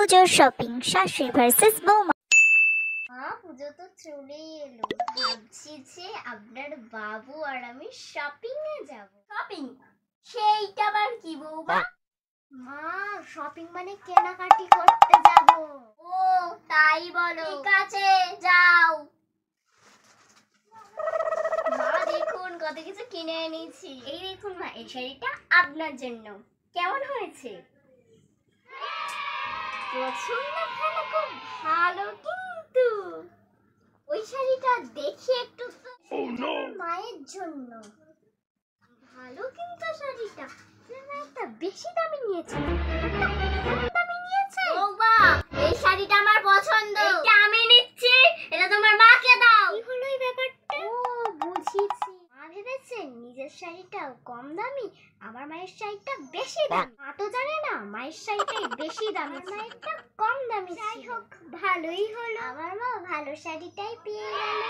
পুজোর শপিং শাশুড়ি ভার্সেস বৌমা। পুজো তো চলেই এলো, ভাবছি যে আপনার বাবু আর আমি শপিং এ যাব। শপিং? সেইটা আবার কি বৌমা? মা, শপিং মানে কেনাকাটি করতে যাব। ও তাই বলো, ঠিক আছে যাও। মা দেখুন কত কিছু কিনে এনেছি। এই দেখুন মা, এই শাড়িটা আপনার জন্য। কেমন হয়েছে? পছন্দ হলো, খুব ভালো। কিন্তু ওই শাড়িটা দেখি একটু তো। মায়ের জন্য ভালো, কিন্তু শাড়িটা একটা বেশি দামি নিয়েছে। দামি নিয়েছে বৌমা, এই শাড়িটা আমার পছন্দ, এটা আমি নিচ্ছি, এটা তোমার মাকে দাও। কি হলো এই ব্যাপারটা? ও বুঝেছি, মা ভেবেছে নিজের শাড়িটা কম দামি, আমার মায়ের শাড়িটা বেশি দামি। মা তো জানে না মায়ের শাড়িটাই বেশি দামি, মায়েরটা কম দামি। যাই হোক, ভালোই হলো, আমার মা ভালো শাড়িটাই পেয়ে গেল।